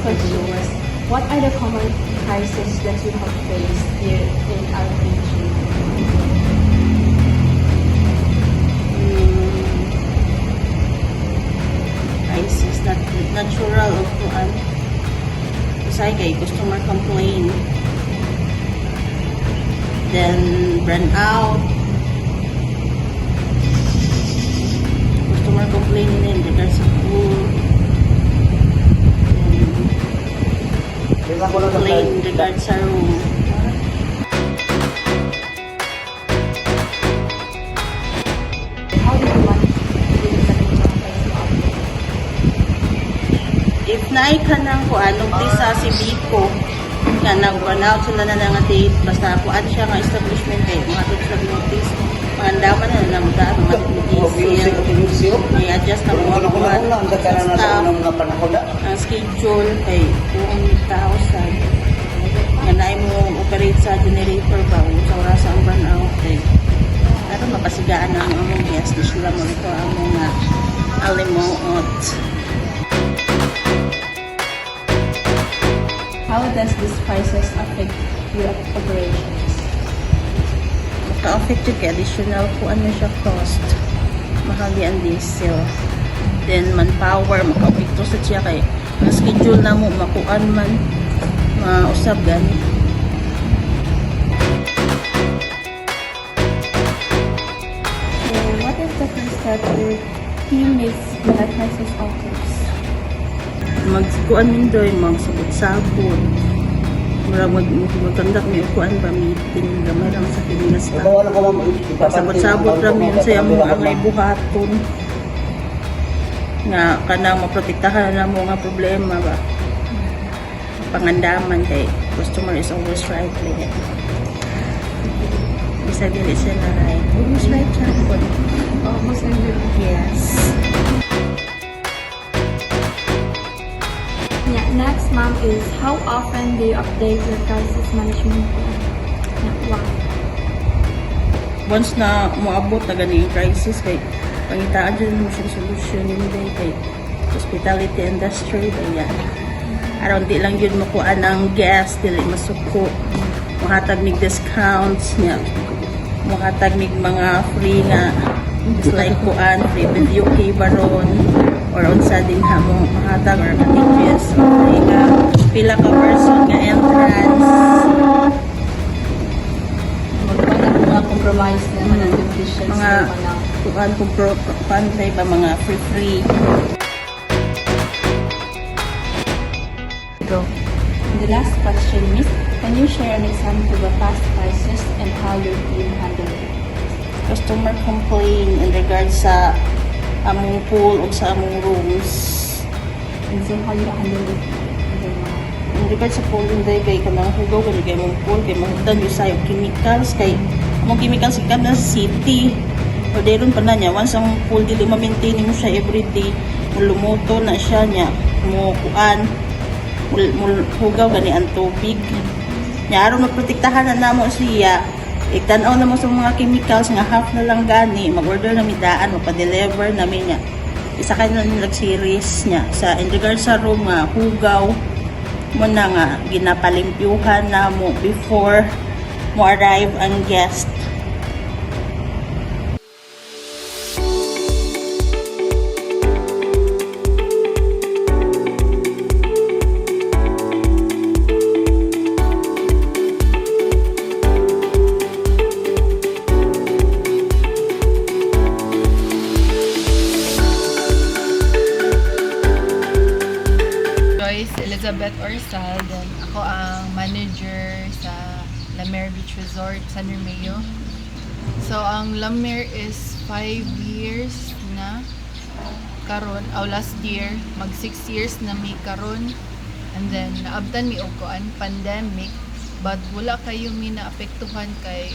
consumers, what are the common crises that you have faced here in RPG? Crisis not natural o kuan. Usay kay customer complain. Then burn out. Customer complain in regards to food. Complain in regards sa room. How do you manage to deal sa mga pricing outlet? If naay ka ng kuan, notice sa si Biko, nga nag-run out sila na nga date, basta kuan siya nga establishment kay mga tutulog notice, mga andaman na lang daan, mga diesel, may adjust na mga kuan, staff, ang schedule kay 200,000. Nga naay mo operate sa generator ba, sa oras ang run out kay pero mapasigaan ang among guest, di sila mo ito ang mga alimuot. How does this crisis affect your operations? Maka-affect yung additional kung ano siya cost. Mahal ang diesel. Then manpower, maka-affect sa siya kay ang schedule na mo, makuan man, mausap gani. So, what is the first step your team makes when a crisis occurs? Magkuan min doy, magsabot-sabot. Magkandak may ukuan ba meeting, gamay lang sa kinilas pa. Sabot-sabot ramin sa mo ang ay buhaton. Nga kanang maprotektahan na mo nga problema ba. Pangandaman kay customer is always right like it. Bisa dili sila right. Always right siya. Almost every Yes. Yeah, next, ma'am, is how often do you update your crisis management plan? Yeah, why? Once na moabot na gani yung crisis kay pangitaan dyan mo siya solution hindi kay hospitality industry kaya aron di lang yun makuha ng guest dili masuko mahatag mig discounts niya mahatag mig mga free nga just like kuan free video kay baron or unsa din ha mo mahatag or matigyas free nga pila ka person nga entrance Mga compromise na mga conditions mga kuan kuan say ba mga free go. And the last question, Miss, can you share an example of a past crisis and how your team handled it? customer complain in regards sa among pool o sa among rooms. And then how you handled it? And then, In regards sa pool, hindi kay kanang hugaw kay among pool kay mahugdan yung sayo chemicals kay among chemicals ikan na sa city. O deron pa na niya once ang pool dili ma-maintain mo siya everyday lumuto na siya niya mo kuan hugaw gani ang tubig. Nya aron maprotektahan na namo siya. Iktan-aw na mo sa mga chemicals nga half na lang gani, mag-order na midaan, magpa-deliver na niya. Isa kayo na nilag series niya. Sa in regards sa room nga, hugaw mo na nga, ginapalimpyuhan na mo before mo arrive ang guest. Elizabeth Orsal, then ako ang manager sa La Mer Beach Resort, San Romeo. So, ang La Mer is 5 years na karon, last year, mag 6 years na may karon. And then, naabdan mi og kuan pandemic, but wala kayo mi naapektuhan kay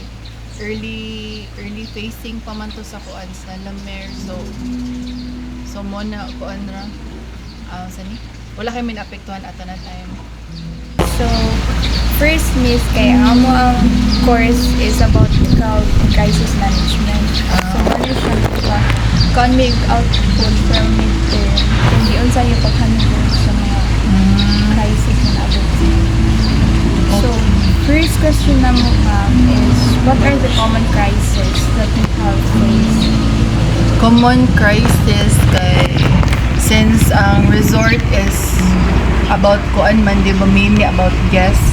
early facing pa man to sa kuan sa La Mer. So mo na kuan ra sani wala kay min apektuhan ato na time. So, first, Miss, kay amo ang course is about crowd crisis management. So, ano siya ba? Economic output from midterm. Hindi unsa yung pag-handle sa mga crisis. question na mo, ma'am, is what are the common crises that you have faced? Common crisis kay since ang resort is about kuan man, di ba, mainly about guest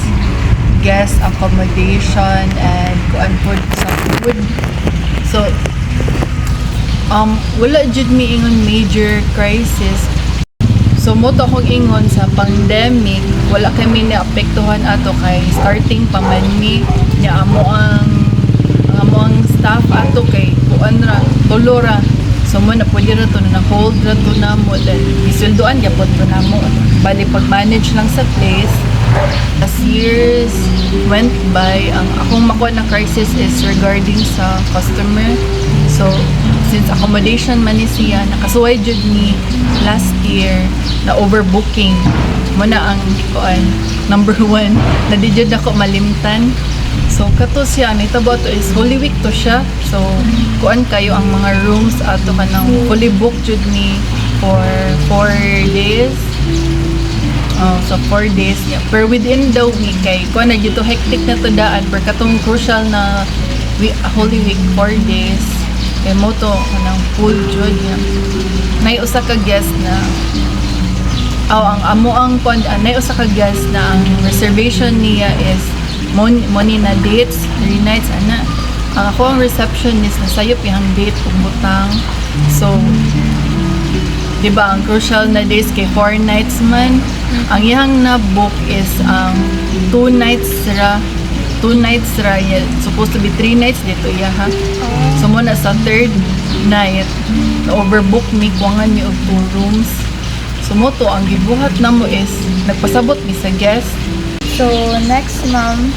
accommodation and kuan food sa food. So wala jud mi ingon major crisis. So mo to akong ingon sa pandemic, wala kami naapektuhan ato kay starting pa man mi nya amo ang staff ato kay kuan ra tulo ra. So mo na pwede ra to na hold ra to na mo then isulduan gyapon to na mo. Bali pag manage lang sa place. As years went by, ang akong makuha na crisis is regarding sa customer. So since accommodation man ni siya, nakasuway jud ni last year na overbooking mo na ang kuan number 1 na di jud ako malimtan. So kato siya nitabo to is Holy Week to siya. So kuan kayo ang mga rooms ato kanang fully booked jud ni for 4 days. So 4 days yeah. Pero within the week kay kuan na dito hectic na to daan per katong crucial na Holy Week 4 days kay mo to kanang full jud niya. Nay usa ka guest na ang amo ang nay usa ka guest na ang reservation niya is money na dates 3 nights ana. Ang ako ang receptionist na sayop yang date ug butang. So di ba ang crucial na days kay 4 nights man. Ang iyang na book is 2 nights ra. 2 nights ra. Supposed to be 3 nights dito iya ha. So mo na sa 3rd night na overbook mi kuwangan mi og 2 rooms. So mo to ang gibuhat namo is nagpasabot mi sa guest. So next, ma'am,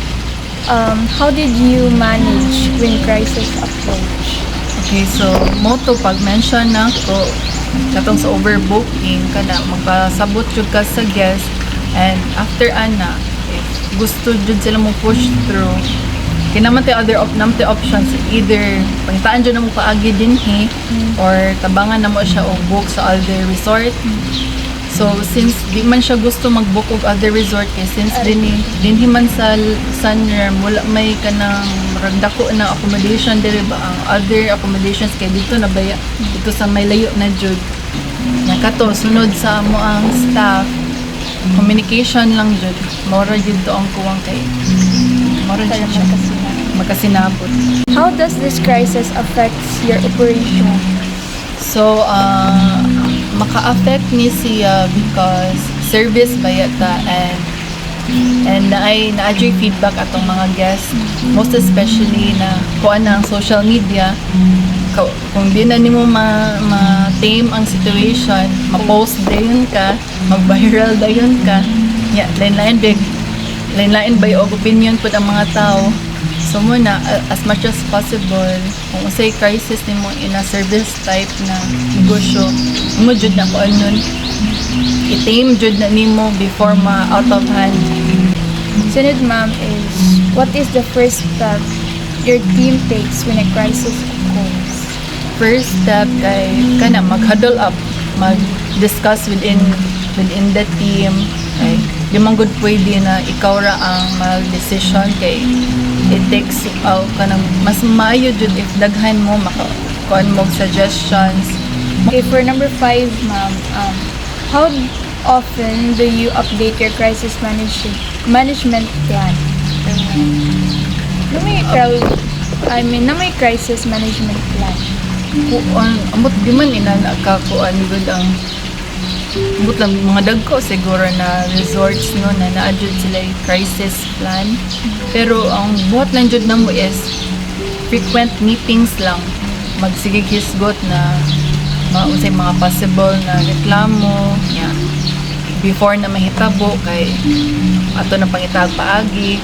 how did you manage when crisis approach? Okay, so mo to pag mention na ko katong sa overbooking kana magpasabot jud ka sa guest and after ana if gusto jud sila mo push through kinaman tay other options either pangitaan jud na mo paagi dinhi or tabangan na mo siya og book sa other resort. So since di man siya gusto mag-book og other resort kay since dinhi man sa Sunrem wala may kanang dako na accommodation diri ba ang other accommodations kay dito na baya dito sa may layo na jud nya kato sunod sa mo ang staff communication lang jud mora jud to ang kuwang kay mora jud siya makasinabot. How does this crisis affects your operation? So maka-affect ni siya because service bayata and na-adjure feedback atong mga guests most especially na kuan ang social media kung di na nimo ma-tame ang situation ma-post dayon ka mag-viral dayon ka yeah, lain-lain ba yung opinion po ang mga tao. So muna as much as possible kung usay crisis nimo in a service type na negosyo mo jud na kuan nun i-tame jud na nimo before ma out of hand. Sunod, ma'am, is what is the first step your team takes when a crisis occurs? First step kay kana mag-huddle up, mag-discuss within the team. Kay di man gud pwede na ikaw ra ang mag-decision kay it takes kanang mas maayo jud if daghan mo makakuan mo suggestions. Okay, for number 5, ma'am, how often do you update your crisis management plan? Na may crisis management plan. Kuan amot di man ina nakakuan gud ang amot lang mga dagko siguro na resorts no na naadjud sila yung crisis plan. Pero ang buhat lang jud namo is frequent meetings lang. Magsigig hisgot na mausay mga possible na reklamo before na mahitabo kay ato na pangitag paagi